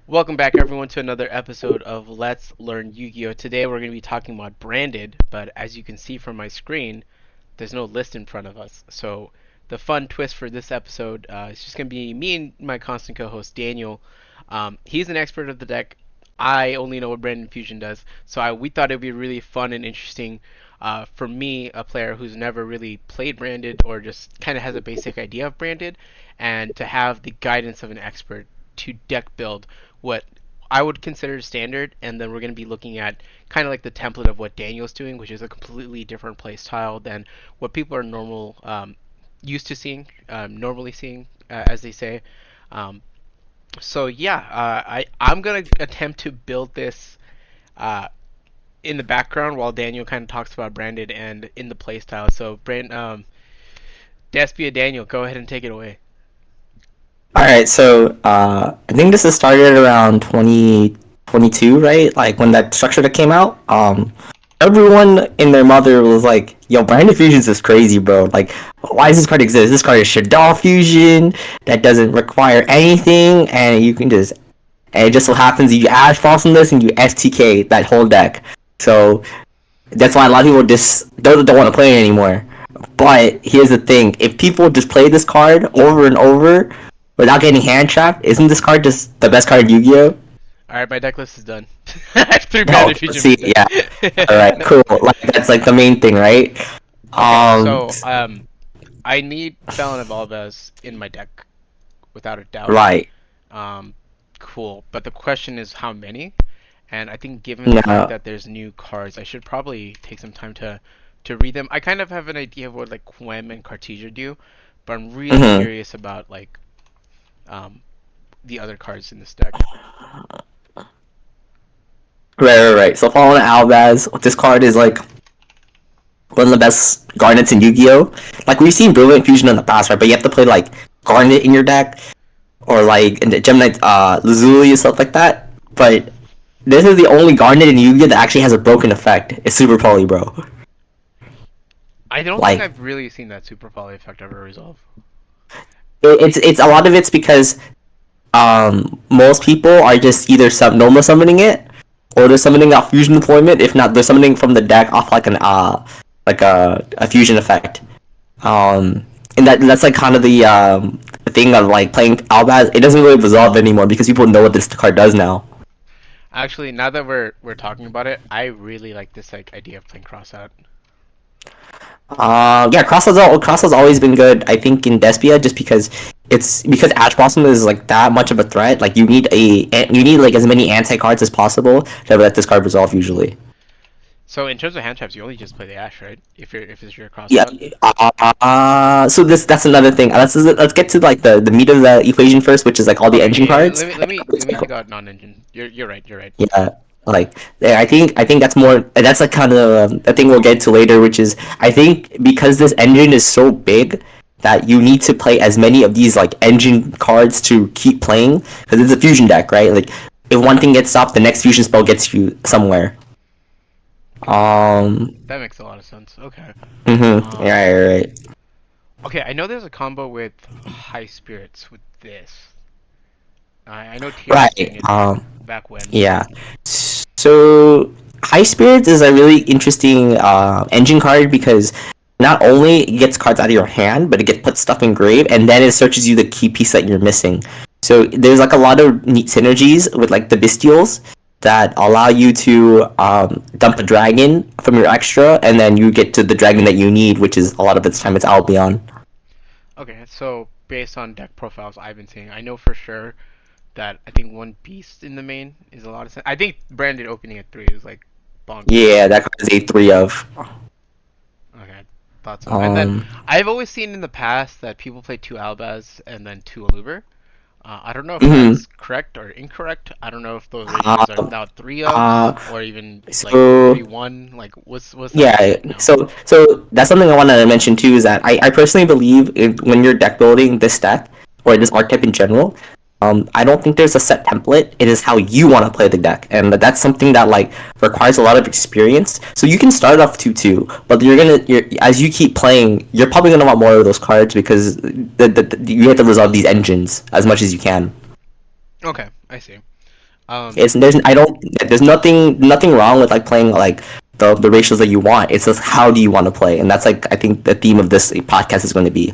Welcome back, everyone, to another episode of Let's Learn Yu-Gi-Oh! Today we're going to be talking about Branded, but as you can see from my screen, there's no list in front of us. So the fun twist for this episode is just going to be me and my constant co-host Daniel. He's an expert of the deck. I only know what Branded Fusion does, so we thought it would be really fun and interesting for me, a player who's never really played Branded or just kind of has a basic idea of Branded, and to have the guidance of an expert to deck build what I would consider standard, and then we're going to be looking at kind of like the template of what Daniel's doing, which is a completely different play style than what people are used to seeing, normally seeing, as they say. Um, I'm gonna attempt to build this uh, in the background while Daniel kind of talks about Branded and in the play style. So Despia, Daniel, go ahead and take it away. All right, so I think this has started around 2022, right? Like when that structure that came out. Everyone and their mother was like, "Yo, Branded Fusions is crazy, bro. Like, why does this card exist? This card is Shaddoll Fusion that doesn't require anything, and you can just and it just so happens you add Fossil this and you STK that whole deck. So that's why a lot of people just don't want to play it anymore. But here's the thing: if people just play this card over and over without getting hand trapped, isn't this card just the best card in Yu-Gi-Oh? All right, my deck list is done. I have three No, Branded Fusion see, pieces. yeah. All right, cool. Like that's like the main thing, right? Okay, Um, so I need Felon of Alves in my deck, without a doubt. right. Um, cool. But the question is how many? And I think given the fact No. that there's new cards, I should probably take some time to read them. I kind of have an idea of what like Quem and Cartesia do, but I'm really Mm-hmm. curious about like um the other cards in this deck. Right. So following Albaz, this card is like one of the best Garnets in Yu-Gi-Oh. Like we've seen Brilliant Fusion in the past, right? But you have to play like Garnet in your deck, or like in the Gemini, Lazuli and stuff like that. But this is the only Garnet in Yu-Gi-Oh that actually has a broken effect. It's Super Poly, bro. I don't think Like I've really seen that Super Poly effect ever resolve. it's a lot of it's because most people are just either normal summoning it, or they're summoning off fusion deployment. If not, they're summoning from the deck off like a fusion effect. And that's like kind of the thing of like playing Albaz. It doesn't really resolve anymore because people know what this card does now. Actually, now that we're talking about it, I really like this like idea of playing cross out. Yeah, Cross has always been good. I think in Despia, just because it's because Ash Blossom is like that much of a threat. Like you need like as many anti cards as possible to let this card resolve usually. So in terms of hand traps, you only just play the Ash, right? If it's your cross Yeah. out. So that's another thing. Let's get to like the meat of the equation first, which is like all the Okay, engine yeah, cards. let me take out non-engine. You're right. You're right. Yeah, like yeah, I think that's more that's like kind of a thing we'll get to later, which is I think because this engine is so big that you need to play as many of these like engine cards to keep playing because it's a fusion deck, right? Like if one thing gets stopped, the next fusion spell gets you somewhere. Okay, Um. that makes a lot of sense. Okay. Mm-hmm. Um. Right. Okay, I know there's a combo with high spirits with this. I know Tier was doing Right. it back when. Yeah. So High Spirits is a really interesting engine card because not only it gets cards out of your hand, but it gets put stuff in grave, and then it searches you the key piece that you're missing. So there's like a lot of neat synergies with like the Bestials that allow you to dump a dragon from your extra, and then you get to the dragon that you need, which is a lot of its time it's Albion. Okay, so based on deck profiles I've been seeing, I know for sure that I think one beast in the main is a lot of sense. I think Branded opening at 3 is like bonkers. Yeah, that card is A3 of. Okay, thought so. And then Um, I've always seen in the past that people play 2 Albaz and then 2 Aluber. I don't know if mhm. that's correct or incorrect. I don't know if those ratios are now 3 Uh, of or even like so 3-1. Like what's the yeah, ratio now? so that's something I want to mention too. Is that I personally believe when you're deck building this deck or this archetype in general, I don't think there's a set template. It is how you want to play the deck, and that's something that like requires a lot of experience. So you can start off 2-2, but as you keep playing, you're probably gonna want more of those cards because you have to resolve these engines as much as you can. Okay, I see. Um, It's there's nothing wrong with like playing like the ratios that you want. It's just how do you want to play, and that's like I think the theme of this podcast is going to be.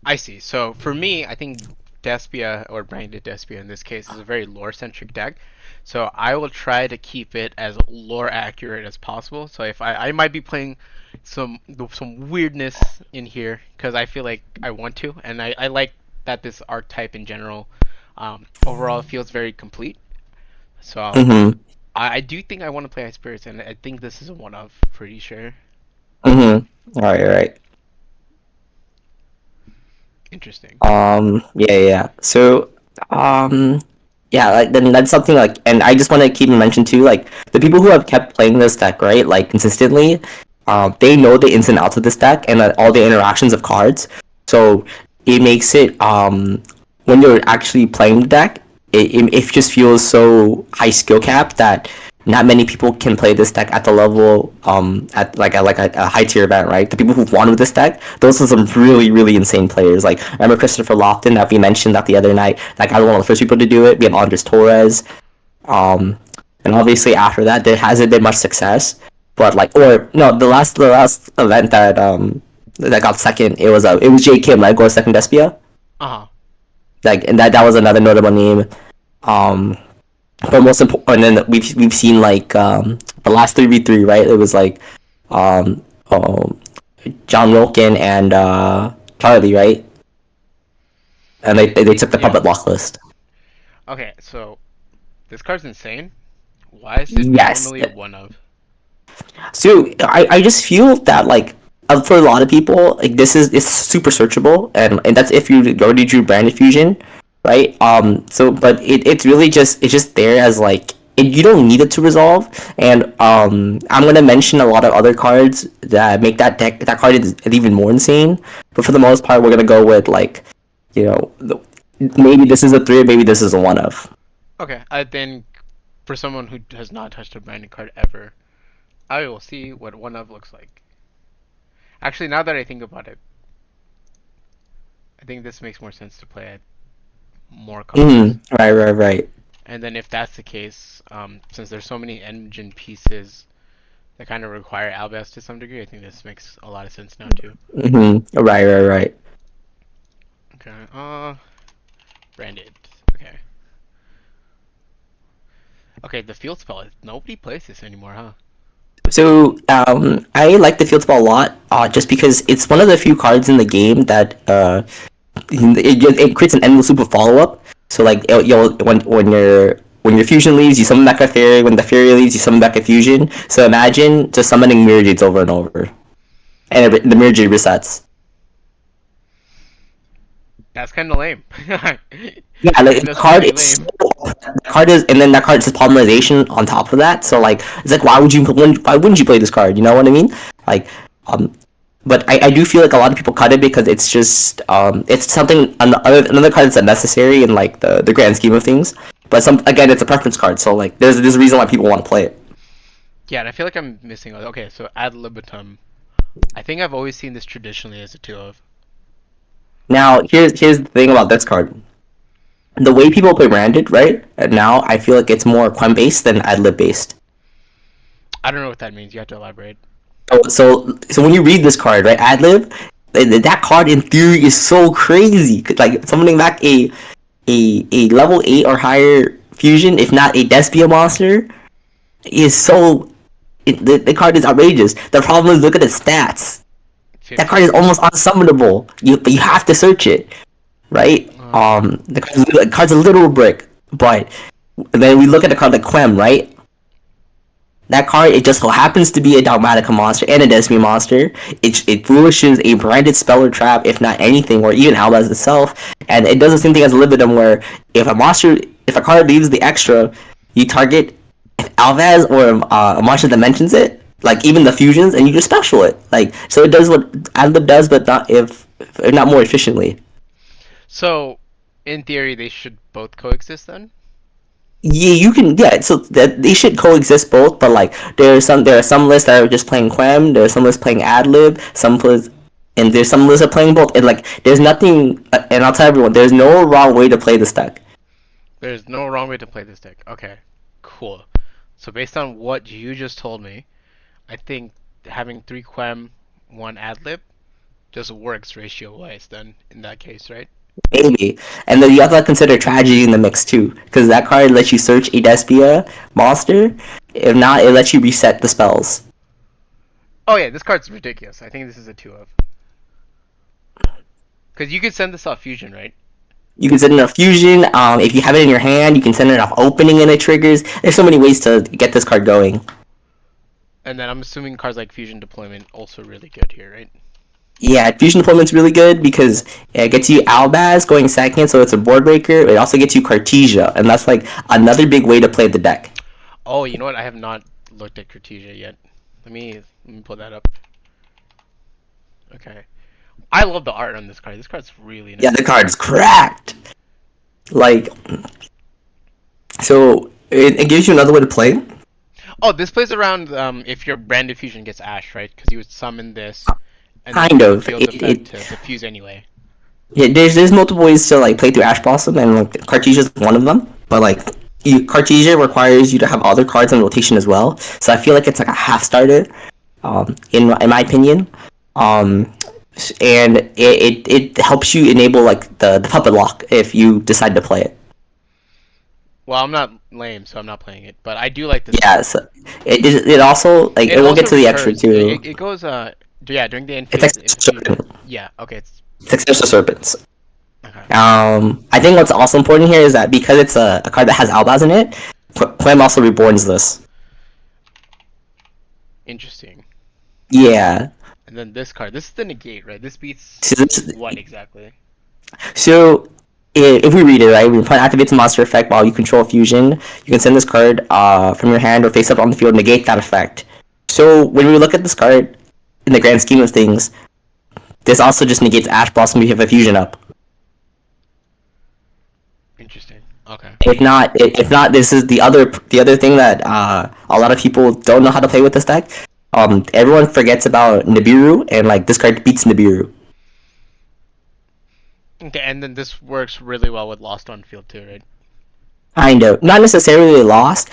I see. So for me, I think Despia or Branded Despia in this case is a very lore centric deck. So I will try to keep it as lore accurate as possible. So if I might be playing some weirdness in here because I feel like I want to, and I like that this archetype in general overall feels very complete. So Mm-hmm. I do think I want to play High Spirits, and I think this is a one of pretty sure. Mm-hmm. All right, all right. Interesting. Yeah, yeah. So, um, yeah, like then that's something like, and I just want to keep in mention too, like the people who have kept playing this deck, right, like consistently, they know the ins and outs of this deck and all the interactions of cards. So it makes it, when you're actually playing the deck, it just feels so high skill cap that not many people can play this deck at the level at a high tier event, right? The people who've won with this deck, those are some really insane players. Like remember Christopher Lofton that we mentioned that the other night. That guy was one of the first people to do it. We have Andres Torres, um, and obviously after that there hasn't been much success. But like, or no, the last event that got second, it was J Kim, right? Go second Despia. Uh huh. Like, and that was another notable name. Um, but most important, and then we've seen like the last 3v3, right? It was like um, oh, John Wilkin and Charlie, right? And they took the Yeah. puppet lock list. Okay, so this card's insane. Why is it Yes. normally a one of? So I just feel that like for a lot of people, like it's super searchable, and that's if you already drew Branded Fusion, right? So but it's really just it's just there as like you don't need it to resolve, and I'm gonna mention a lot of other cards that make that card is even more insane. But for the most part, we're gonna go with like you know maybe this is a three, maybe this is a one of. Okay, I think for someone who has not touched a branded card ever, I will see what one of looks like. Actually, now that I think about it, I think this makes more sense to play at more cards. Right. And then if that's the case, since there's so many engine pieces that kind of require Albas to some degree, I think this makes a lot of sense now too. Right. Okay, branded. Okay. Okay, the field spell. Nobody plays this anymore, huh? So I like the field spell a lot, just because it's one of the few cards in the game that it creates an endless loop of follow up. So like you'll when your fusion leaves, you summon back a fairy. When the fairy leaves, you summon back a fusion. So imagine just summoning mirror jades over and over, and the mirror jade resets. That's kind of lame. Yeah, like the That's card pretty is lame. the card is, and then that card is polymerization on top of that. So like it's like why wouldn't you play this card? You know what I mean? Like um but I do feel like a lot of people cut it because it's just it's something another card that's unnecessary in like the grand scheme of things. But some again, it's a preference card, so like there's a reason why people want to play it. Yeah, and I feel like I'm missing. Okay, so ad libitum. I think I've always seen this traditionally as a two of. Now here's the thing about this card. The way people play Branded, right? Now I feel like it's more Quem based than Adlib based. I don't know what that means. You have to elaborate. So when you read this card, right, Adlib, that card in theory is so crazy. Like summoning back a level 8 or higher fusion, if not a Despia monster, is so the card is outrageous. The problem is look at the stats. That card is 53. almost unsummonable. But you have to search it, right? The card's a little brick, but then we look at the card like Quem, right? That card, it just so happens to be a Dogmatica monster and a Destiny monster. It foolishes a branded spell or trap, if not anything, or even Albaz itself. And it does the same thing as Libidum, where if a card leaves the extra, you target Alvaz or a monster that mentions it, like even the fusions, and you just special it. Like so, it does what Adlib does, but not if not more efficiently. So, in theory, they should both coexist then. Yeah, you can. Yeah, so that they should coexist both. But like, there are some lists that are just playing Quem. There are some lists playing Adlib. And there's some lists that are playing both. And like, there's nothing. And I'll tell everyone, there's no wrong way to play this deck. There's no wrong way to play this deck. Okay, cool. So based on what you just told me, I think having three Quem, one Adlib just works ratio wise then in that case, right? Maybe. And then you have to consider tragedy in the mix too, because that card lets you search a Despia monster. If not, it lets you reset the spells. Oh yeah, this card's ridiculous. I think this is a two of. Because you could send this off fusion, right? You can send it off fusion. If you have it in your hand, you can send it off opening and it triggers. There's so many ways to get this card going. And then I'm assuming cards like fusion deployment also really good here, right? Yeah, fusion deployment's really good because it gets you Albaz going second, so it's a board breaker. It also gets you Cartesia, and that's like another big way to play the deck. Oh, you know what? I have not looked at Cartesia yet. Let me pull that up. Okay. I love the art on this card. This card's really nice. Yeah, the card's cracked. Like, so it gives you another way to play. Oh, this plays around if your Branded Fusion gets Ash, right? Because you would summon this and then Kind use the of. field effect to diffuse anyway. Yeah, there's multiple ways to like play through Ash Blossom, and like Cartesia's one of them. But like, Cartesia requires you to have other cards in rotation as well. So I feel like it's like a half starter, in my opinion. Um, and it helps you enable like the puppet lock if you decide to play it. Well, I'm not lame, so I'm not playing it. But I do like this Yeah, card. so it also like it will also get to the extra recurs. too. It goes yeah, during the end It's phase. like If you, serpent. yeah, okay, it's It's extra serpents. okay. I think what's also important here is that because it's a card that has Albaz in it, Quem also reborns this. Interesting. Yeah. And then this card. This is the negate, right? This beats So, what exactly? so if we read it right, when your opponent activates a monster effect while you control fusion, you can send this card from your hand or face up on the field, negate that effect. So when we look at this card, in the grand scheme of things, this also just negates Ash Blossom if you have a fusion up. Interesting. Okay. If not, this is the other thing that a lot of people don't know how to play with this deck. Everyone forgets about Nibiru, and like this card beats Nibiru. Okay, and then this works really well with Lost on Field too, right? Kind of, not necessarily lost.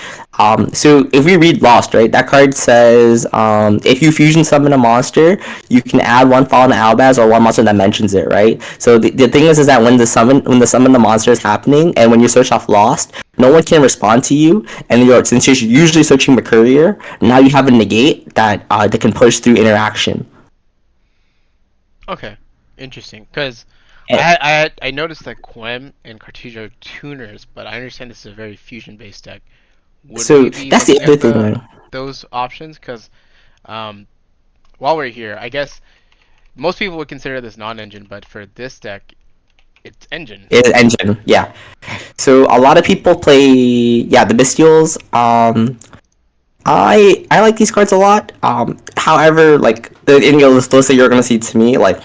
So if we read Lost, right, that card says if you fusion summon a monster, you can add one fallen Albaz or one monster that mentions it, right? So the thing is that when the monster is happening, and when you search off Lost, no one can respond to you, and since you're usually searching the courier, now you have a negate that can push through interaction. Okay. Interesting. Because And I noticed that Quem and Cartesia are tuners, but I understand this is a very fusion based deck. Would so we be that's the looking other at thing. those options? Because um, while we're here, I guess most people would consider this non-engine, but for this deck, it's engine. Is engine, yeah. So a lot of people play, yeah, the Bestials. I like these cards a lot. However, like in your list that you're gonna see to me, like,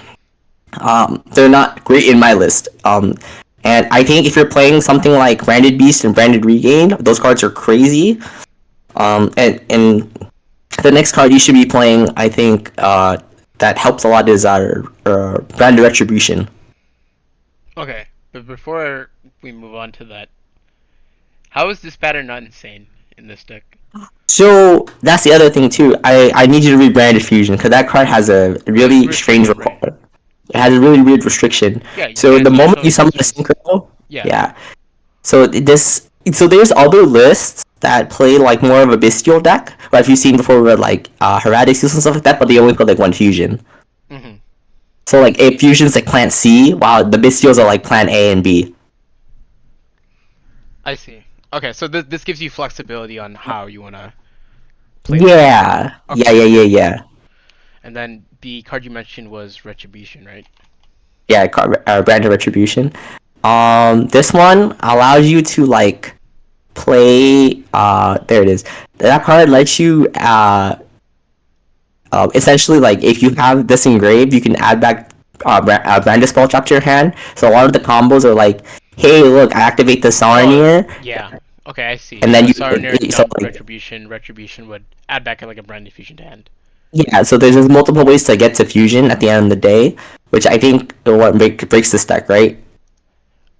they're not great in my list. And I think if you're playing something like Branded Beast and Branded Regain, those cards are crazy. And the next card you should be playing, I think, that helps a lot is our Branded Retribution. Okay, but before we move on to that, how is this pattern not insane in this deck? So that's the other thing too. I need you to read Branded Fusion because that card has a really strange Restricted, right? it has a really weird restriction. Yeah, you So can't the use moment you those summon a instants. synchro, Yeah. yeah. So there's other lists that play like more of a bestial deck. Or if you've seen before with like Heretics and stuff like that, but they only play like one fusion. Mhm. So like a fusion's like plant C, while the bestials are like plant A and B. I see. Okay, so this gives you flexibility on how you wanna play this deck. Yeah. Yeah, Okay. yeah, yeah, yeah. And then the card you mentioned was Retribution, right? Yeah, Brand of Retribution. This one allows you to like play. There it is. That card lets you essentially like if you have this engraved, you can add back Branded Spell Trap to your hand. So a lot of the combos are like, hey, look, I activate the Oh, Sarnier, yeah. Okay, I see. and So then Sarner so dump like Retribution. Retribution would add back like a brand new fusion to hand. yeah. So there's just multiple ways to get to fusion at the end of the day, which I think is what breaks this deck, right?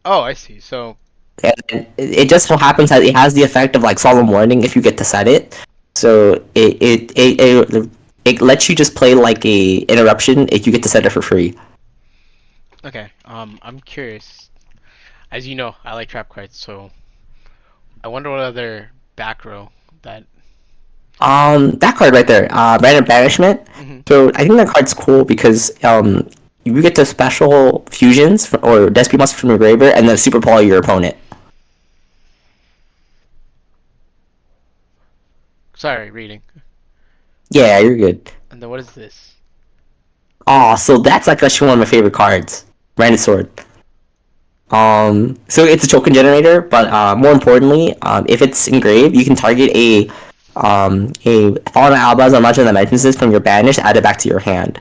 Oh, I see. So And it just so happens that it has the effect of like solemn warning if you get to set it. So it lets you just play like a interruption if you get to set it for free. Okay. I'm curious. As you know, I like trap cards, so I wonder what other back row that. That card right there, Random Banishment. Hmm. So I think that card's cool because you get to special fusions or Despia monster from your graveyard and then super poly your opponent. Sorry, reading. Yeah, you're good. And then what is this? Oh, so that's like actually one of my favorite cards, Branded Sword. So it's a token generator, but more importantly, if it's engraved, you can target a Fallen Albaz or Legend of Dimensions from your banish, add it back to your hand.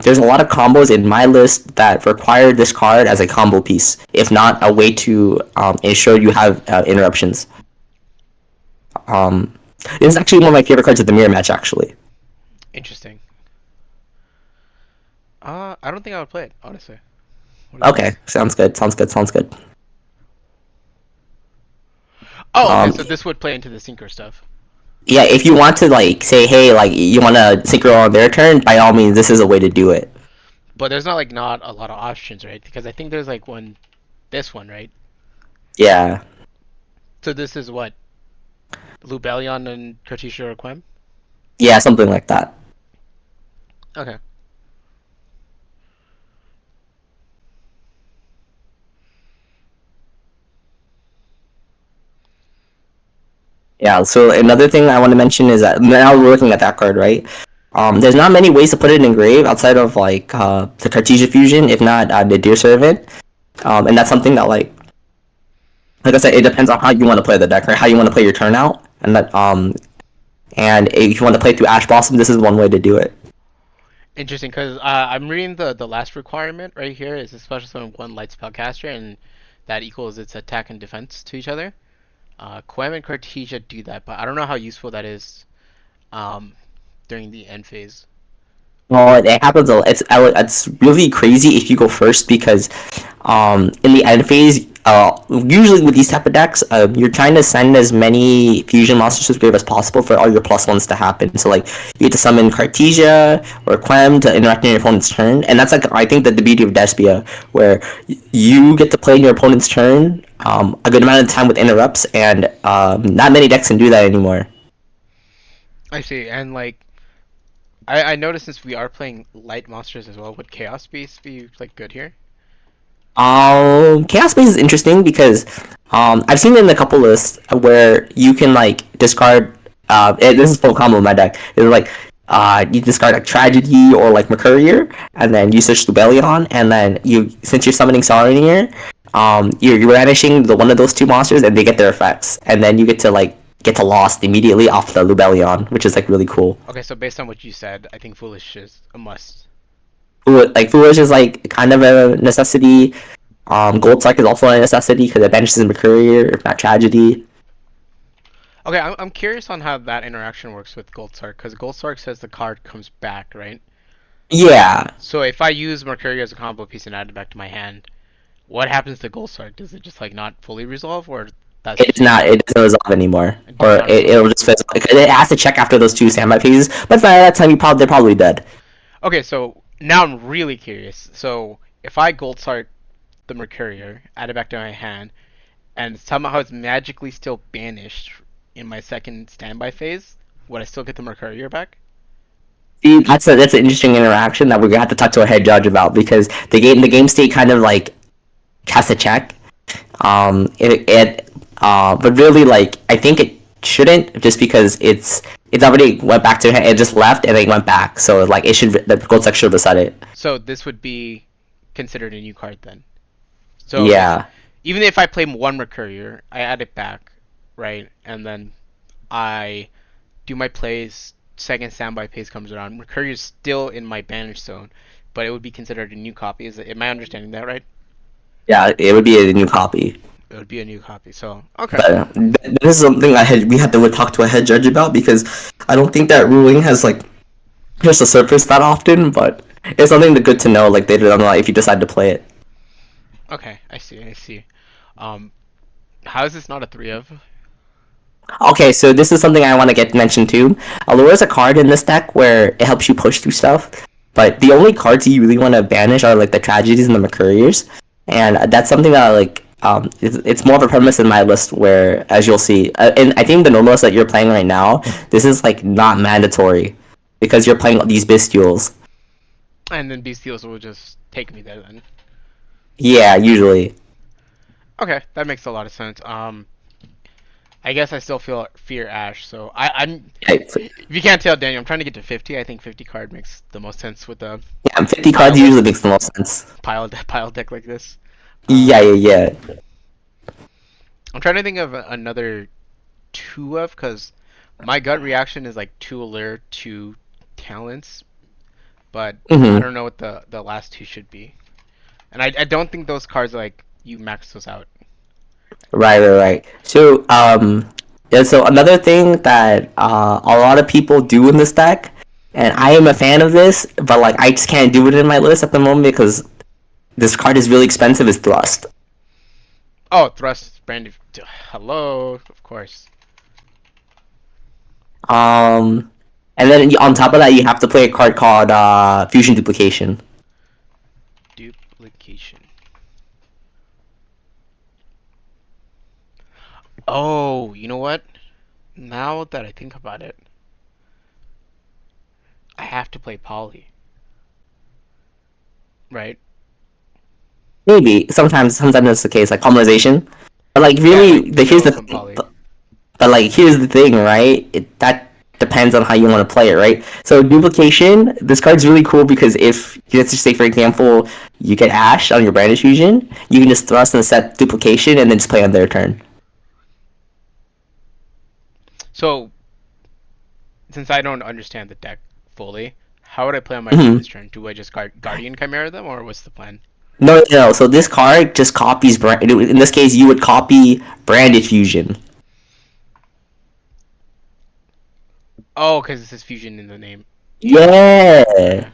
There's a lot of combos in my list that require this card as a combo piece, if not a way to ensure you have interruptions. Um, this is actually one of my favorite cards of the mirror match, actually. Interesting. I don't think I would play it, honestly. What is Okay, this? sounds good. Sounds good. Sounds good. Oh, okay. Um, So this would play into the sinker stuff. yeah, if you want to like say, hey, like you want to synchro on their turn, by all means, this is a way to do it. But there's not a lot of options, right? Because I think there's like this one, right? Yeah, So this is what Lubellion and Cartesia or Quem. yeah, something like that. Okay. Yeah. So another thing I want to mention is that now we're looking at that card, right? There's not many ways to put it in grave outside of like the Cartesia fusion, if not the Deer Servant. And that's something that like I said, it depends on how you want to play the deck, right? How you want to play your turnout, and that and if you want to play through Ash Blossom, this is one way to do it. Interesting, because I'm reading the last requirement right here is a special summon one light spellcaster, and that equals its attack and defense to each other. Quem and Cartesia do that, but I don't know how useful that is um, during the end phase. Well, it happens. It's really crazy if you go first because, in the end phase, usually with these type of decks, you're trying to send as many fusion monsters to the grave as possible for all your plus ones to happen. So like you get to summon Cartesia or Quem to interact in your opponent's turn, and that's like I think that the beauty of Despia, where you get to play in your opponent's turn, a good amount of time with interrupts, and not many decks can do that anymore. I see, and like I noticed since we are playing light monsters as well, would Chaos Beast be like good here? Chaos Space is interesting because I've seen it in a couple lists where you can like discard. This is full combo in my deck. It's like you discard like Tragedy or like Mercurier, and then you switch to Bellion, and then you since you're summoning Saronir, you're banishing the one of those two monsters, and they get their effects, and then you get to Lost immediately off the Lubellion, which is like really cool. Okay, so based on what you said, I think Foolish is a must. Like Foolish is like kind of a necessity. Gold Sark is also a necessity because it banishes Mercurier, if not Tragedy. Okay, I'm curious on how that interaction works with Gold Sark, because Gold Sark says the card comes back, right? Yeah, So if I use Mercury as a combo piece and add it back to my hand, what happens to Gold Sark? Does it just like not fully resolve, or that's it's just not. It doesn't resolve anymore, it does or not resolve? it'll just fizzle. It has to check after those two standby phases. But by that time, they're probably dead. Okay, so now I'm really curious. So if I Gold Sark the Mercurier, add it back to my hand, and somehow it's magically still banished in my second standby phase, would I still get the Mercurier back? See, that's an interesting interaction that we're gonna have to talk to a head judge about because the game state kind of like has to check. But really like I think it shouldn't just because it's already went back to it just left and then went back. So like it should the gold section should have decided it. So this would be considered a new card then. So if Yeah. even if I play one Mercurier, I add it back, right, and then I do my plays. Second standby phase comes around. Mercurier is still in my banish zone, but it would be considered a new copy. Am I understanding that right? Yeah, it would be a new copy. It would be a new copy. So okay. But this is something we had to talk to a head judge about because I don't think that ruling has like just a surface that often. But it's something good to know. Like they don't know if you decide to play it. Okay, I see. I see. Um, How is this not a three of? Okay, so this is something I want to get mentioned too. Allure is a card in this deck where it helps you push through stuff, but the only cards you really want to banish are like the tragedies and the Mercuriers, and that's something that it's more of a premise in my list where, as you'll see, and I think the normal list that you're playing right now, this is like not mandatory because you're playing these Bestials. And then Bestials will just take me there then. Yeah, usually. Okay, that makes a lot of sense. I guess I still feel fear Ash, so I'm. Yeah, If you can't tell, Daniel, I'm trying to get to 50. I think 50 card makes the most sense with a 50 pile cards usually list, makes the most sense. pile deck like this. Yeah, Um, yeah, yeah. I'm trying to think of another two of because my gut reaction is like two allure, two talents, but I Mm-hmm. don't know what the last two should be. And I don't think those cards like you max those out. Right, right, right. So, yeah, so another thing that a lot of people do in this deck, and I am a fan of this, but like I just can't do it in my list at the moment because this card is really expensive, is Thrust. Oh, Thrust, Branded. Hello, of course. Um, and then on top of that, you have to play a card called Fusion Duplication. Duplication. Oh, you know what? Now that I think about it, I have to play Poly, right? Maybe sometimes that's the case, like Polymerization. But like Yeah, really, like the, mill some Poly. but like here's the thing, right? That depends on how you want to play it, right? So duplication, this card's really cool because if let's just say for example you get Ash on your Branded Fusion, you can just thrust and set duplication and then just play on their turn. So, since I don't understand the deck fully, how would I play on my Mm-hmm. opponent's turn? Do I just Guardian Chimera them, or what's the plan? No, no, no. So this card just copies in this case you would copy Branded Fusion. Oh, because it says fusion in the name. Yeah.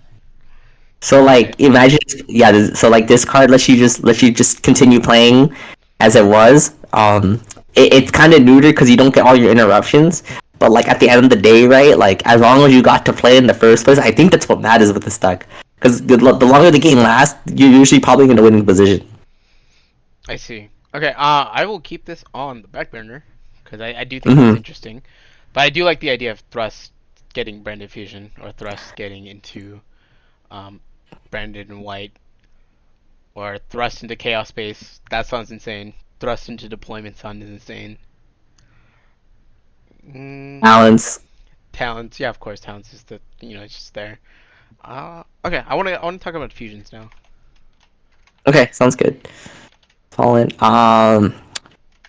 So Got like it. imagine, yeah. So like this card lets you just continue playing as it was. It's kind of neutered because you don't get all your interruptions. But like at the end of the day, right? Like as long as you got to play in the first place, I think that's what matters with this deck. Because the longer the game lasts, you're usually probably in a winning position. I see. Okay, I will keep this on the back burner because I do think it's Mm-hmm. interesting, but I do like the idea of Thrust getting Branded Fusion or Thrust getting into um, Branded and White or Thrust into Chaos Space. That sounds insane. Thrust into Deployment sounds insane. Mm, Balance. talents, yeah, of course, talents is the it's just there. Okay, I want to talk about fusions now. Okay, sounds good. Fallen.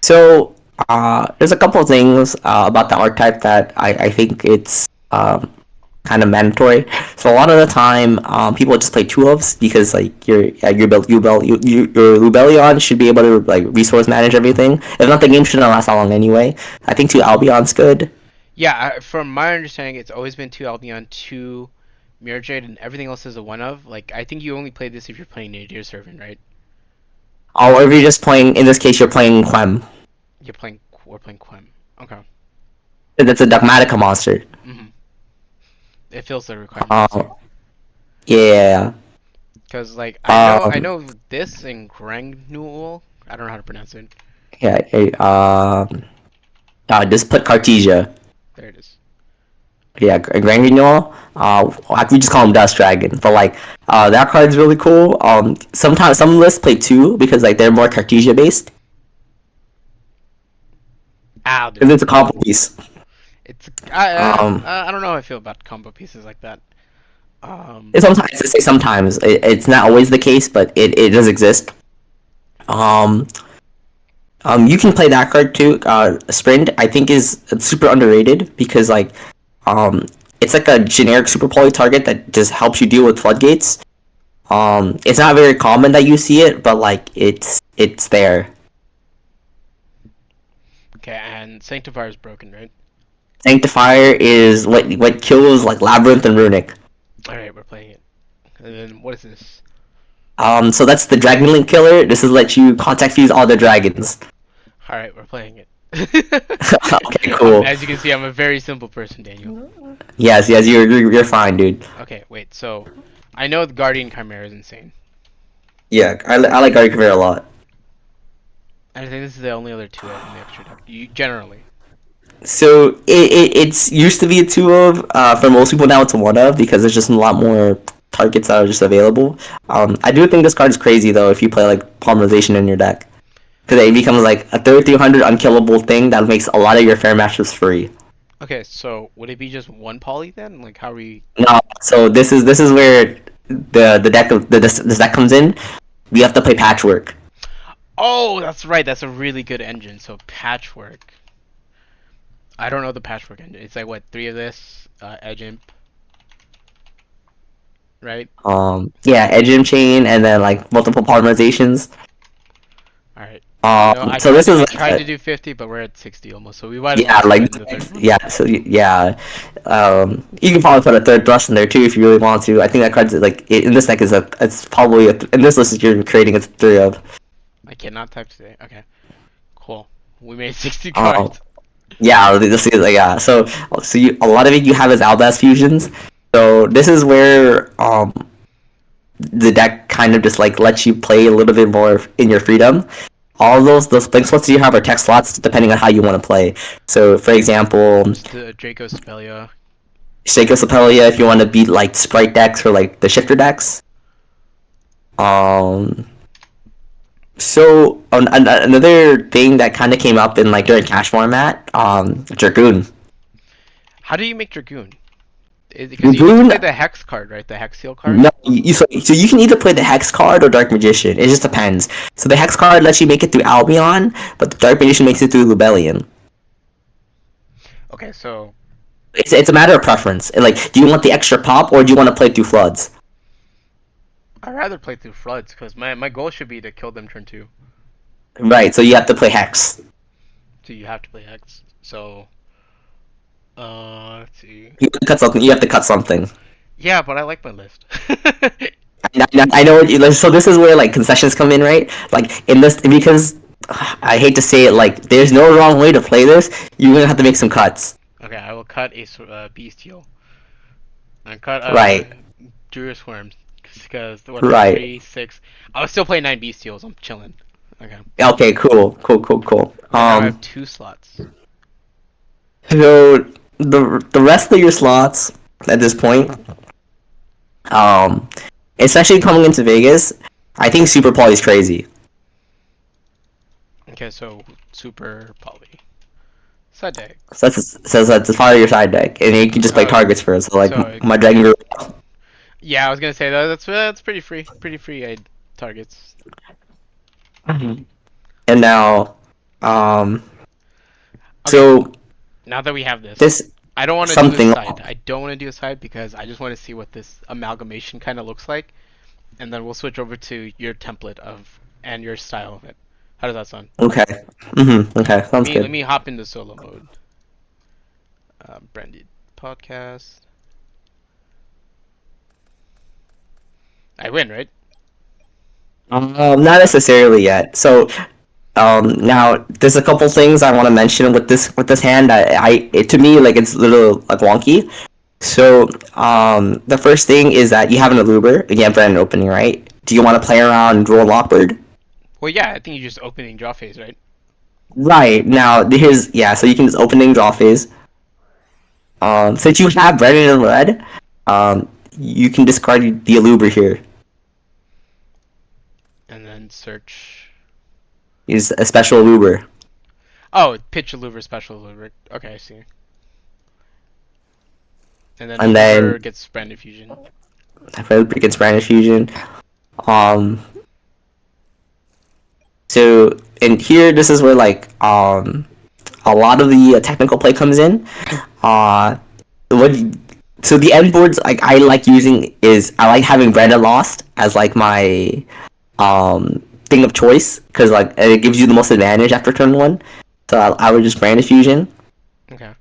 So there's a couple of things about the archetype that I think it's kind of mandatory. So a lot of the time, people just play two ofs because like your Lubellion should be able to like resource manage everything. If not, the game shouldn't last that long anyway. I think two Albion's good. Yeah, from my understanding, it's always been two Albion, two Mirror Jade, and everything else is a one of. Like, I think you only play this if you're playing Nadir Servant, right? Or if you're just playing, in this case, you're playing Quem. We're playing Quem. Okay. That's a Dogmatica monster. hmm It fills the requirements Uh, too. yeah. Cause like I Um, know this in Granule. I don't know how to pronounce it. yeah. Just put Cartesia. There it is. Yeah, Grand Guignol. We just call him Dust Dragon, but like, that card's really cool. Sometimes some lists play two because like they're more Cartesia based, Ow, and dude. it's a combo piece. It's Um, I don't know how I feel about combo pieces like that. Um, and sometimes I say sometimes it's not always the case, but it does exist. Um, you can play that card too. Sprint I think is super underrated because like, um, it's like a generic super poly target that just helps you deal with floodgates. It's not very common that you see it, but like it's there. okay, and Sanctifier is broken, right? Sanctifier is what kills like Labyrinth and Runic. All right, we're playing it. And then what is this? So that's the Dragon Link killer. This is let you contact fuse all the dragons. All right, we're playing it. Okay, cool. As you can see, I'm a very simple person, Daniel. Yes, yes, you're fine, dude. Okay, wait. So, I know the Guardian Chimera is insane. Yeah, I like Guardian Caveira a lot. I think this is the only other two in the extra deck. Generally. So it's used to be a two of. For most people now it's a one of because there's just a lot more targets that are just available. I do think this card is crazy though if you play like polymerization in your deck because it becomes like a 3300 unkillable thing that makes a lot of your fair matches free. Okay, so would it be just one poly then? Like how are we? No, so this is where the deck this deck comes in. We have to play patchwork. Oh, that's right. That's a really good engine. So patchwork. I don't know the patchwork engine. It's like what, three of this, edge imp, right? Yeah, Edge Chain and then like multiple polymerizations. All right. I know. I So tried this to. is I tried to do 50, but we're at 60 almost. So we might as well yeah, just like spend the third one. yeah, so yeah, you can probably put a third thrust in there too if you really want to. I think that card's like in this deck is a it's probably in this list you're creating it's three of. I cannot type today. Okay. Cool. We made 60 Um, cards. yeah, this is like yeah. So you a lot of it you have is Albaz fusions. So this is where the deck kind of just like lets you play a little bit more in your freedom. All those blink slots you have are text slots depending on how you want to play. So for example, Just the Draco Spelia. Shaco Sapelia if you want to beat like sprite decks or like the shifter decks. Um. So another thing that kind of came up in like during cash format, Dragoon. How do you make Dragoon? Because you need to Dragoon. play the Hex card, right? The Hex Seal card? No, so you can either play the Hex card or Dark Magician. It just depends. So the Hex card lets you make it through Albion, but the Dark Magician makes it through Lubellion. Okay, so It's a matter of preference. Like, do you want the extra pop or do you want to play through Floods? I'd rather play through Floods because my goal should be to kill them turn 2. Right. So you have to play Hex. So you have to play Hex. So, let's see. You have to cut something. You have to cut something. Yeah, but I like my list. I know what you like. So this is where like concessions come in, right? Like in this because I hate to say it, like there's no wrong way to play this. You're gonna have to make some cuts. Okay, I will cut a Bestial. And cut Right. Druid Worms. Because, what, Right. 3, 6. I'll still play 9 Bestials. I'm chilling. Okay. Okay. Cool. Cool. Cool. Cool. And now I have 2 slots. So the rest of your slots at this point, um, especially coming into Vegas, I think Super Poly is crazy. Okay, so Super Poly. Side deck. So that's part of your side deck, and you can just play targets for it. So like so my Dragon Girl. yeah, I was gonna say that's pretty free. Pretty free targets. And now, Okay. so Now that we have this, this I don't want to do a something. side. I don't want to do a side because I just want to see what this amalgamation kind of looks like, and then we'll switch over to your template of and your style of it. How does that sound? Okay. Okay. Sounds Let good. me hop into solo mode. Branded podcast. I win, right? Not necessarily yet. So, now there's a couple things I want to mention with this hand. To me like it's a little like wonky. So, the first thing is that you have an Aluber. Again, brand opening, right? Do you want to play around Roll Lockbird? Well, yeah. I think you're just opening draw phase, right? Right. Now, here's yeah. So you can just opening draw phase. Since you have Branded and Red, you can discard the Aluber here. And then search. Use a special Aluber. Oh, pitch a louver, special louver. Okay, I see. And then And louver then gets Branded Fusion. against Branded Fusion. Um. So in here, this is where like a lot of the technical play comes in. What so the end boards like I like using is I like having Branded Lost as like my thing of choice because like it gives you the most advantage after turn one. So I would just Branded Fusion. Okay.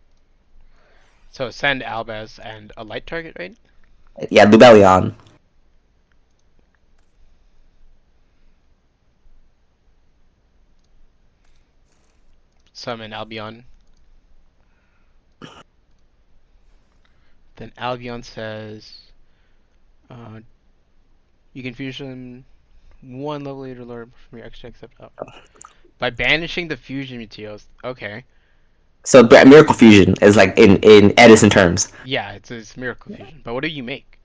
So send Albaz and a light target, right? Yeah, Lubellion. summon Albion. Then Albion says, uh, you can fusion one level later lower from your extra except up. By banishing the fusion materials. Okay. So Miracle Fusion is like in Edison terms. Yeah, it's Miracle Fusion. But what do you make?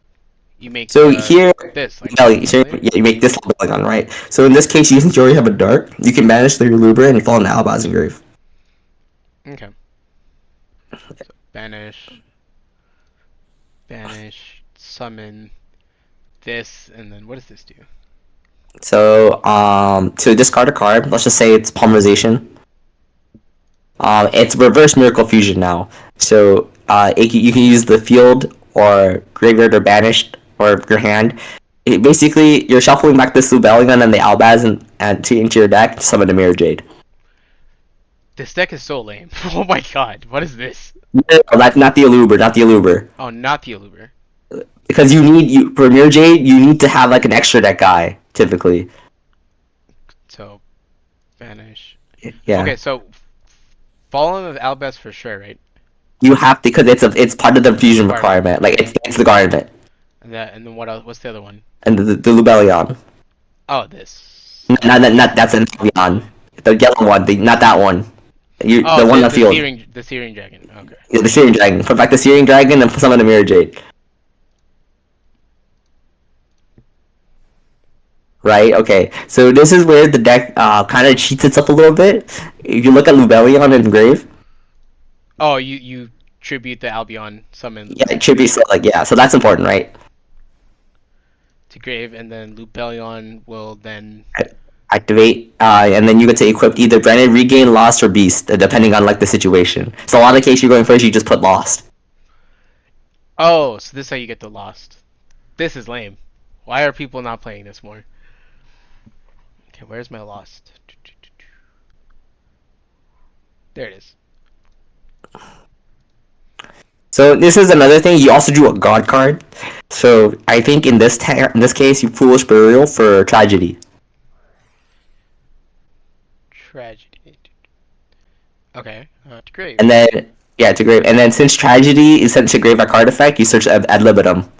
You make So here, this, like so later? yeah, you make this Belgon, right? So in this case, since you already have a dark, you can banish the Luber and you fall into Albaz Grave. Okay. So banish, summon this, and then what does this do? So to discard a card, let's just say it's Polymerization. It's reverse Miracle Fusion now. So you can use the field or graveyard or banished or your hand. Basically, you're shuffling back this Lubellion and the Albaz and into your deck to summon a Mirror Jade. This deck is so lame. Oh my god, what is this? No, that's not the Aluber, not the Aluber. Oh, not the Aluber. Because for Mirror Jade, you need to have like an extra deck guy, typically. So, banish. Yeah. Okay, so Fallen of Albaz for sure, right? You have to, because it's part of the fusion requirement. Like it's the garment. And then what else? What's the other one? And the Lubellion. Oh, this. Not that's an Albion. The yellow one, not that one. The one on the field. The Searing Dragon. Okay. Yeah, the Searing Dragon. Put back the Searing Dragon and summon the Mirror Jade. Right? Okay. So this is where the deck kind of cheats itself a little bit. If you look at Lubellion in Grave. Oh, you tribute the Albion summon. Yeah, tribute, so so that's important, right? To Grave, and then Lubellion will then activate, and then you get to equip either Branded, Regain, Lost, or Beast, depending on like the situation. So a lot of cases you're going first, you just put Lost. Oh, so this is how you get the Lost. This is lame. Why are people not playing this more? Okay, where's my Lost? There it is. So this is another thing. You also drew a God card. So I think in this case, you Foolish Burial for Tragedy. Tragedy. Okay, to Grave. And then to Grave. And then since Tragedy is sent to Grave by card effect, you search ad libitum.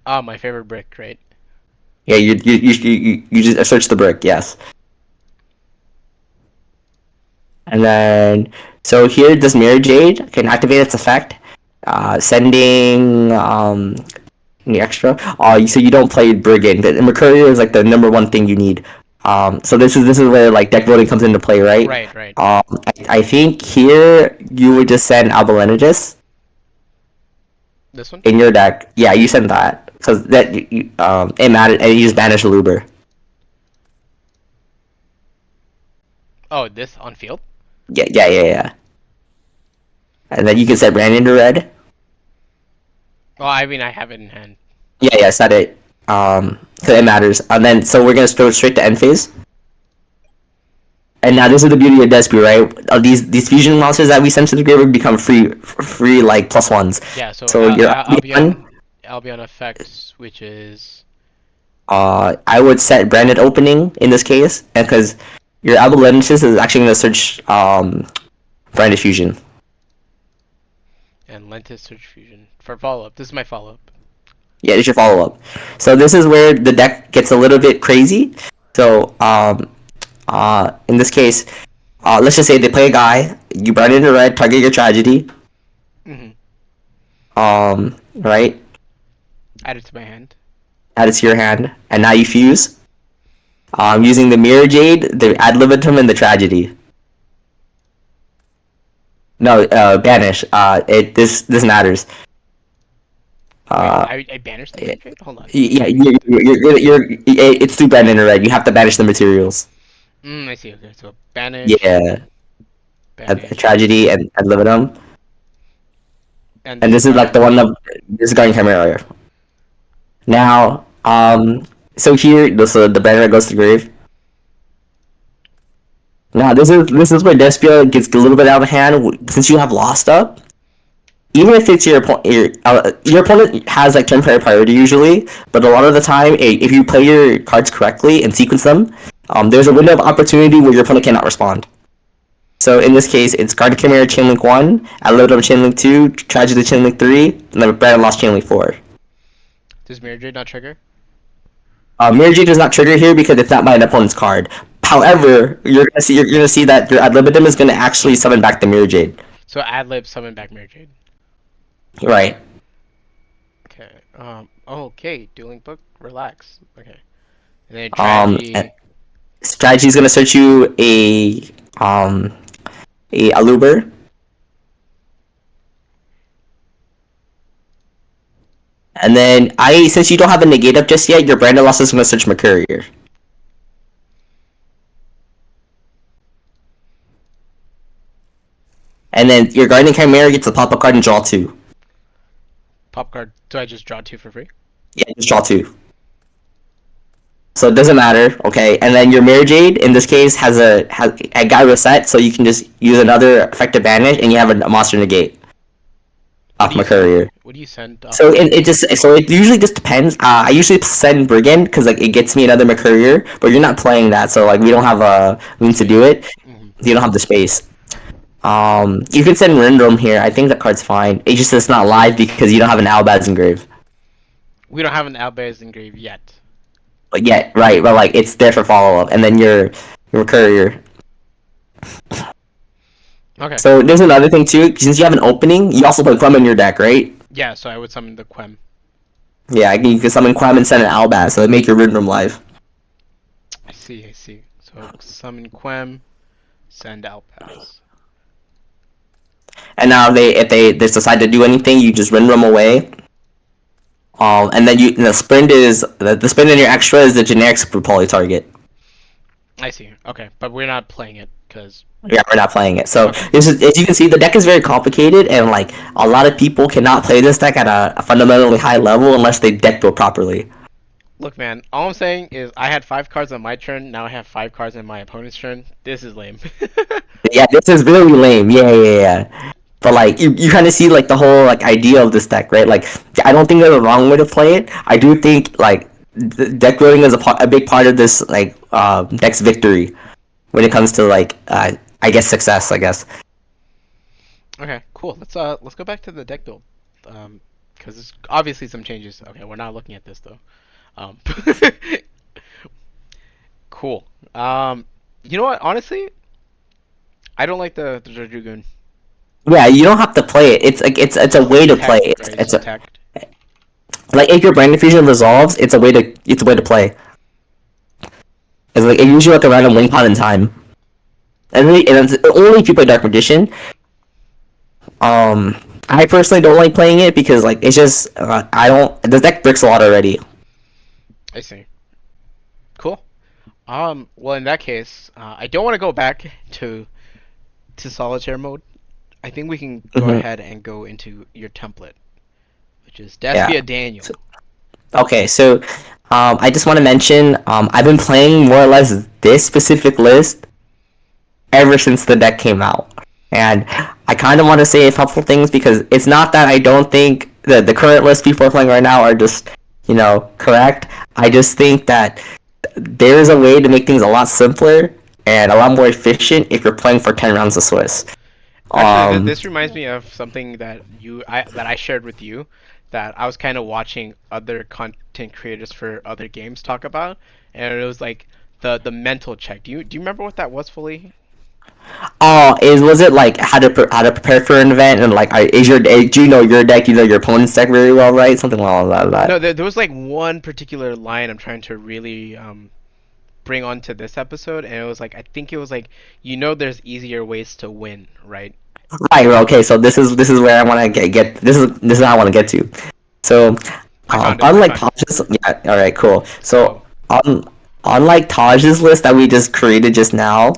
Oh, my favorite brick, right? Yeah, you just search the brick. Yes. And then so here, this Mirror Jade can activate its effect, sending the extra. So you don't play Brigand. The Mercurial is like the #1 thing you need. So this is where like deck voting comes into play, right? Right. I think here you would just send Albalenegis. This one? In your deck, yeah, you send that because that it mattered, and you just banish Luber. Oh, this on field? Yeah. And then you can set Brandon to red. Well, I mean, I have it in hand. Yeah, set it. Because it matters. And then, so we're gonna go straight to end phase. And now this is the beauty of Despia, right? These fusion monsters that we send to the grave would become free like +1s. Yeah, so your Albion effects, which is... I would set Branded Opening in this case, and because your Albalensis is actually gonna search Branded Fusion. And Lentis search fusion for follow-up. This is my follow-up. Yeah, this is your follow-up. So this is where the deck gets a little bit crazy. So in this case, let's just say they play a guy. You burn it into red, target your Tragedy. Right? Add it to my hand. Add it to your hand, and now you fuse. Using the Mirror Jade, the Ad Libitum, and the Tragedy. No, banish. This matters. Wait, I banished the trade? Hold on. Yeah, it's too bad in red. You have to banish the materials. I see. Okay, so banish. Yeah. Banish. A Tragedy and Ad Libitum. And this is like the one that this is Guardian Chimera. Now, so here, the banner goes to grave. Now this is where Despia gets a little bit out of hand since you have Lost up. Even if it's your opponent has like turn priority usually, but a lot of the time, if you play your cards correctly and sequence them, there's a window of opportunity where your opponent cannot respond. So in this case, it's Guardian Chimera Chainlink 1, Aluminum Chainlink 2, Tragedy Chainlink 3, and then Branded Lost Chainlink 4. Does Mirror Jade not trigger? Mirror Jade does not trigger here because it's not by an opponent's card. However, you're gonna see that your ad libitum is gonna actually summon back the Mirror Jade. So Adlib summon back Mirror Jade. Right. Okay. Okay. Dueling book. Relax. Okay. And then Um, tragedy. Strategy is gonna search you a Aluber. And then since you don't have a negate up just yet, your Branded Lost is gonna search Mercurier. And then your Guardian Chimera gets a pop-up card and draw 2. Pop card. Do I just draw 2 for free? Yeah, just draw 2. So it doesn't matter, okay? And then your Mirror Jade, in this case, has a guy reset, so you can just use another effective banish, and you have a monster negate off Mercurier. What do you send? So it usually just depends. I usually send Brigand because like it gets me another Mercurier, but you're not playing that, so like we don't have a means to do it. You don't have the space. You can send Rindrum here. I think that card's fine. It's not live because you don't have an Albaz engrave. We don't have an Albaz engrave yet. But yeah, right. But like it's there for follow up, and then your Mercurier. Okay. So there's another thing too. Since you have an opening, you also put Quem in your deck, right? Yeah. So I would summon the Quem. Yeah, you can summon Quem and send an Albaz, so they make your Rindrum live. I see. I see. So summon Quem, send Albaz. And now if they decide to do anything, you just Rindrum away. And then the sprint is the sprint in your extra is the generic super poly target. I see. Okay, but we're not playing it because. Yeah, we're not playing it. So Okay. as you can see, the deck is very complicated, and like a lot of people cannot play this deck at a fundamentally high level unless they deck build properly. Look, man. All I'm saying is I had 5 cards on my turn. Now I have 5 cards on my opponent's turn. This is lame. Yeah, this is really lame. Yeah. But like you kind of see like the whole like idea of this deck, right? Like I don't think there's a wrong way to play it. I do think like deck building is a big part of this like deck's victory when it comes to like I guess success. I guess. Okay, cool. Let's go back to the deck build, because there's obviously some changes. Okay, we're not looking at this though. Um, cool. You know what? Honestly, I don't like the Dragoon. Yeah, you don't have to play it. It's like it's a way to play. Right? It's a Tech. like if your Branded Fusion resolves, it's a way to play. It's like it gives you like a random wing pot in time. And it's only if you play Dark Magician. I personally don't like playing it because like it's just I don't the deck bricks a lot already. I see. Cool. Well, in that case, I don't want to go back to solitaire mode. I think we can go ahead and go into your template, which is Despia Daniel. Okay, so I just want to mention I've been playing more or less this specific list ever since the deck came out, and I kind of want to say a couple things because it's not that I don't think that the current list people are playing right now are just correct. I just think that there is a way to make things a lot simpler and a lot more efficient if you're playing for 10 rounds of Swiss. Actually, this reminds me of something that I shared with you, that I was kind of watching other content creators for other games talk about, and it was like the mental check. Do you remember what that was fully? Was it like how to prepare for an event and like do you know your deck, you know your opponent's deck very well, right? Something along that. No, there was like one particular line I'm trying to really bring onto this episode, and it was like I think it was like there's easier ways to win, right? Right. Okay. So this is where I want to get. This is how I want to get to. So, unlike Taj's, yeah. All right. Cool. So, unlike Taj's list that we just created just now,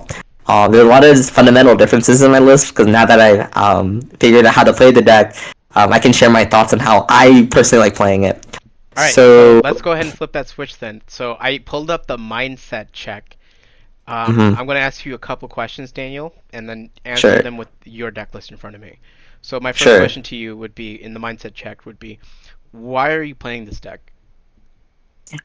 there are a lot of fundamental differences in my list because now that I figured out how to play the deck, I can share my thoughts on how I personally like playing it. All right. So let's go ahead and flip that switch then. So I pulled up the mindset check. I'm going to ask you a couple questions, Daniel, and then answer them with your deck list in front of me. So my first question to you would be, in the mindset check, would be, why are you playing this deck?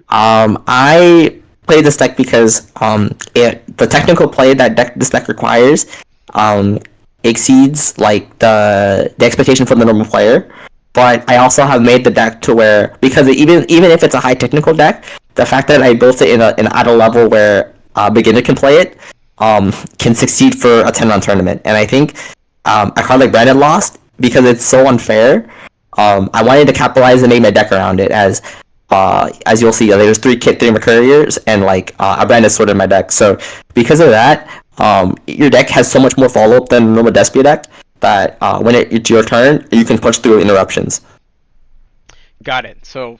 I play this deck because the technical play that this deck requires um, exceeds like the expectation for the normal player. But I also have made the deck to where, because even if it's a high technical deck, the fact that I built it at a level where a beginner can play it, can succeed for a 10 round tournament. And I think a card like Branded lost because it's so unfair. I wanted to capitalize and make my deck around it as you'll see, there's three Kit 3 Mercuriers and like a Branded Sword in my deck. So because of that, your deck has so much more follow up than a normal Despia deck that when it's your turn, you can push through interruptions. Got it. So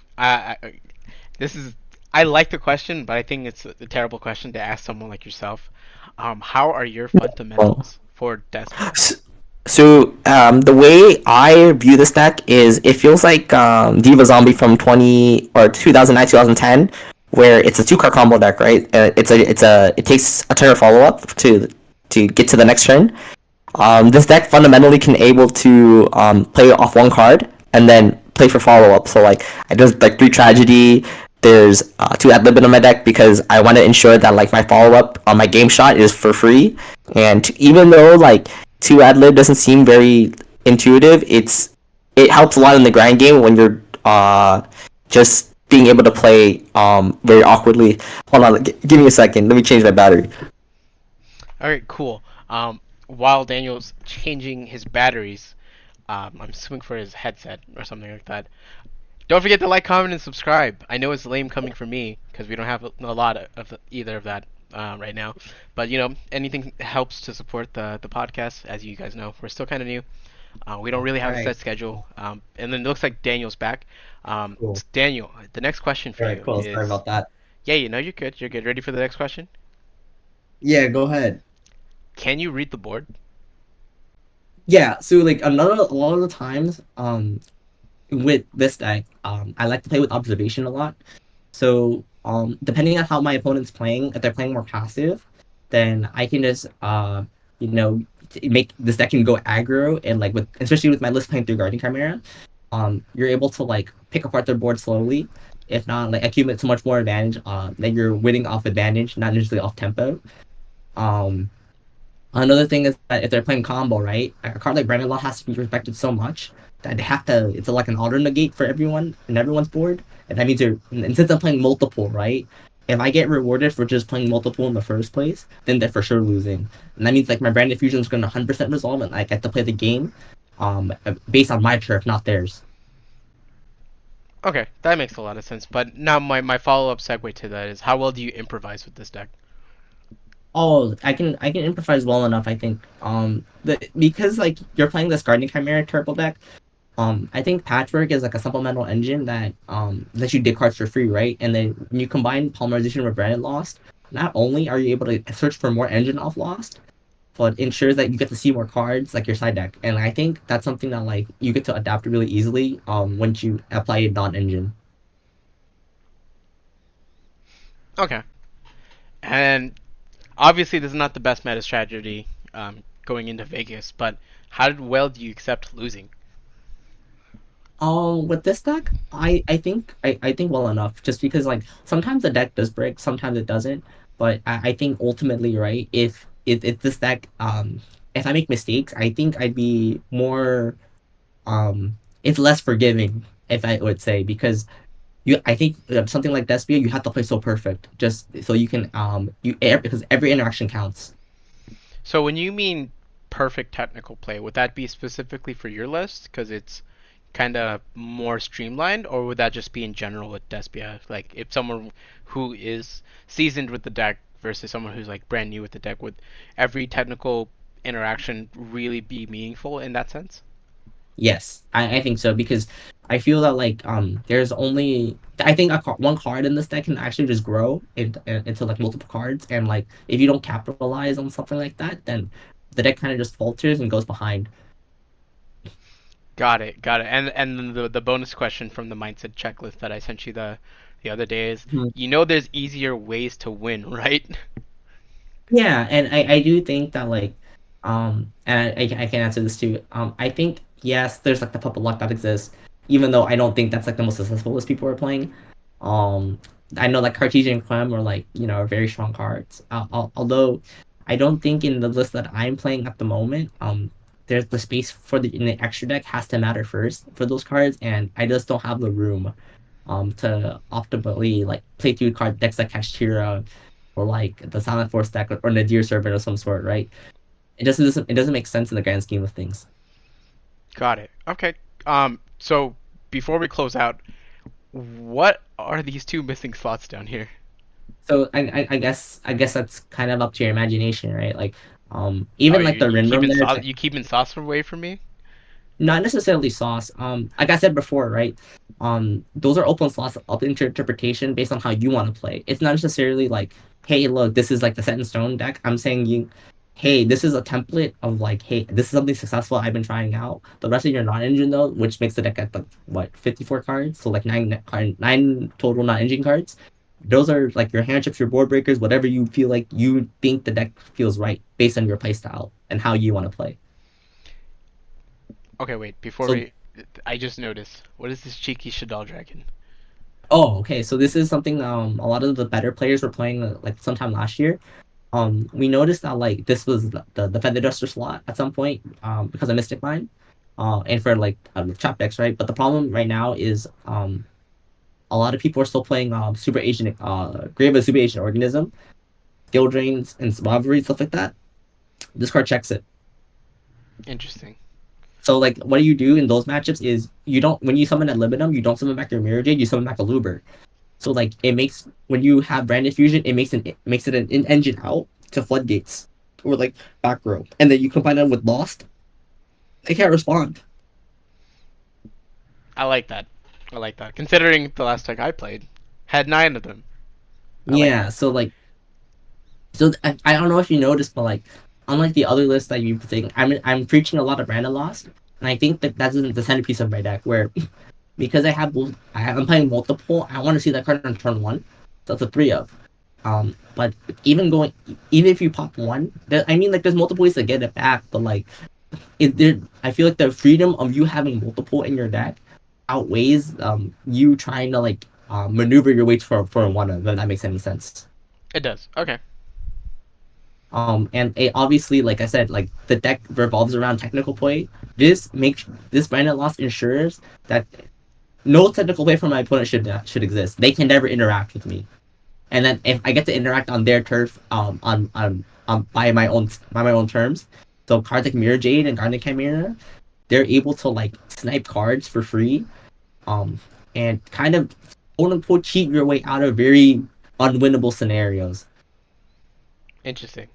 this is I like the question, but I think it's a terrible question to ask someone like yourself. How are your Well, fundamentals for Despia? so the way I view this deck is it feels like Diva Zombie from 2009 2010, where it's a two card combo deck, right? It takes a turn of follow up to get to the next turn. This deck fundamentally can able to play off one card and then play for follow up. So like I just like three tragedy. There's two ad lib in my deck because I want to ensure that like my follow up on my game shot is for free. And even though like two ad lib doesn't seem very intuitive, it helps a lot in the grind game when you're just being able to play very awkwardly. Hold on, give me a second. Let me change my battery. All right, cool. While Daniel's changing his batteries, I'm assuming for his headset or something like that. Don't forget to like, comment, and subscribe. I know it's lame coming from me because we don't have a lot of either of that right now. But anything helps to support the podcast. As you guys know, we're still kind of new. We don't really All have a right, set schedule. And then it looks like Daniel's back. cool. Daniel, the next question for All right, you cool. Sorry is, about that. yeah, you're good. You're good. Ready for the next question? Yeah, go ahead. Can you read the board? Yeah, so like a lot of the times, with this deck, I like to play with observation a lot. So, depending on how my opponent's playing, if they're playing more passive, then I can just you know, make this deck can go aggro and like with especially with my list playing through Guardian Chimera, you're able to like pick apart their board slowly. If not, like accumulate so much more advantage, that you're winning off advantage, not necessarily off tempo. Um, Another thing is that if they're playing combo, right, a card like Branded Law has to be respected so much that they have to. It's like an auto negate for everyone in everyone's board, and that means they're. And since I'm playing multiple, right, if I get rewarded for just playing multiple in the first place, then they're for sure losing, and that means like my Branded Fusion is going to 100% resolve, and I get to play the game, based on my turf, not theirs. Okay, that makes a lot of sense. But now my follow-up segue to that is how well do you improvise with this deck? Oh, I can improvise well enough. I think because like you're playing this Guardian Chimera turbo deck. I think Patchwork is like a supplemental engine that lets you dig cards for free, right? And then when you combine Polymerization with Branded Lost, not only are you able to search for more engine off Lost, but ensures that you get to see more cards like your side deck. And I think that's something that like you get to adapt really easily once you apply a non-engine. Okay, and obviously this is not the best meta strategy going into Vegas, but how well do you accept losing? With this deck, I think well enough. Just because like sometimes the deck does break, sometimes it doesn't. But I think ultimately, right, if this deck if I make mistakes, I think I'd be more it's less forgiving if I would say because you I think something like Despia you have to play so perfect just so you can because every interaction counts. So when you mean perfect technical play, would that be specifically for your list because it's kind of more streamlined, or would that just be in general with Despia? Like if someone who is seasoned with the deck versus someone who's like brand new with the deck, would every technical interaction really be meaningful in that sense? Yes, I think so because I feel that like there's only I think one card in this deck can actually just grow into like multiple cards and like if you don't capitalize on something like that then the deck kind of just falters and goes behind. Got it, got it. And then the bonus question from the mindset checklist that I sent you the other day is, Mhm. there's easier ways to win, right? Yeah, and I do think that like and I can answer this too. I think yes, there's like the puppet luck that exists, even though I don't think that's like the most successful as people are playing. Um, I know like Cartesian and Clem are like very strong cards. Although I don't think in the list that I'm playing at the moment, there's the space for the in the extra deck has to matter first for those cards, and I just don't have the room to optimally like play through card decks like Kashtira or like the Silent Force deck or Nadir Servant of some sort, right? It doesn't make sense in the grand scheme of things. Got it. Okay. So before we close out, what are these two missing slots down here? So I guess that's kind of up to your imagination, right? Like Oh, even like you the you Rin Room keeping there, sauce? You keeping sauce away from me? not necessarily sauce. Like I said before, right? Those are open slots up into interpretation based on how you want to play. It's not necessarily like, hey, look, this is like the set in stone deck. I'm saying you, hey, this is a template of like, hey, this is something successful I've been trying out. The rest of your non-engine though, which makes the deck at the what 54 cards, so like nine total non-engine cards. Those are like your hand chips, your board breakers, whatever you feel like you think the deck feels right based on your play style and how you want to play. Okay, wait. Before So we, I just noticed. What is this cheeky Shadal Dragon? Oh, okay. So this is something a lot of the better players were playing like sometime last year. We noticed that like this was the Feather Duster slot at some point because of Mystic Mine, and for like trap decks, right? But the problem right now is a lot of people are still playing Super Agent Grave of Super Agent Organism, Skill Drains, and Rivalry stuff like that. This card checks it. Interesting. So like what do you do in those matchups is you don't when you summon at Libidum, you don't summon back your Mirror Jade, you summon back a Luber. So like it makes when you have Branded Fusion, it makes it an in engine out to floodgates or like back row, and then you combine them with Lost. They can't respond. I like that. I like that. Considering the last deck I played had 9 of them. I like Yeah. that. So I don't know if you noticed, but like unlike the other lists that you've been saying, I'm preaching a lot of Branded Lost, and I think that that's the centerpiece of my deck where because I'm playing multiple. I want to see that card on turn one. That's a three of. But even if you pop one, I mean, like, there's multiple ways to get it back. But like, I feel like the freedom of you having multiple in your deck outweighs you trying to like maneuver your way for one of. If that makes any sense. It does. Okay. And it obviously, like I said, like the deck revolves around technical play. This Branded Lost ensures that no technical play from my opponent should exist. They can never interact with me, and then if I get to interact on their turf, by my own terms, so cards like Mirror Jade and Garnet Chimera, they're able to like snipe cards for free, um, and kind of quote unquote cheat your way out of very unwinnable scenarios. Interesting.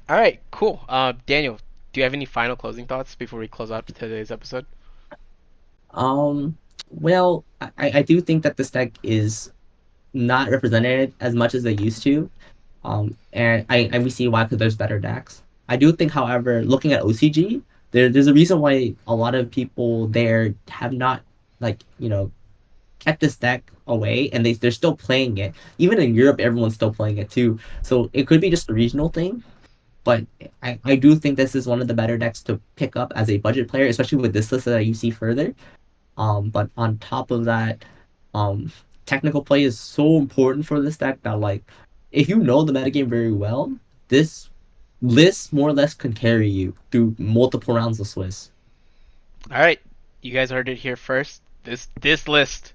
All right. Cool. Daniel, do you have any final closing thoughts before we close out today's episode? Well, I do think that this deck is not represented as much as they used to. And we see why because there's better decks. I do think, however, looking at OCG, there's a reason why a lot of people there have not like kept this deck away, and they're still playing it. Even in Europe, everyone's still playing it too. So it could be just a regional thing. But I do think this is one of the better decks to pick up as a budget player, especially with this list that you see further. But on top of that, um, technical play is so important for this deck that like, if you know the metagame very well, this list more or less can carry you through multiple rounds of Swiss. All right. You guys heard it here first. This list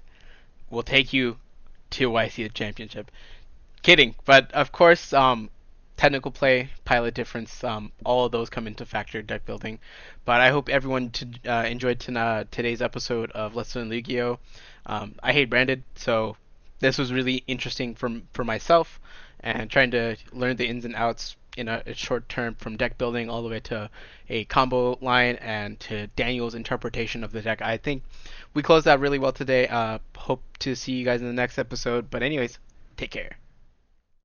will take you to YC Championship. Kidding, but of course, technical play, pilot difference, all of those come into factor deck building. But I hope everyone enjoyed today's episode of Let's Learn Yu-Gi-Oh! I hate Branded, so this was really interesting for myself and trying to learn the ins and outs in a short term from deck building all the way to a combo line and to Daniel's interpretation of the deck. I think we closed out really well today. Hope to see you guys in the next episode. But anyways, take care.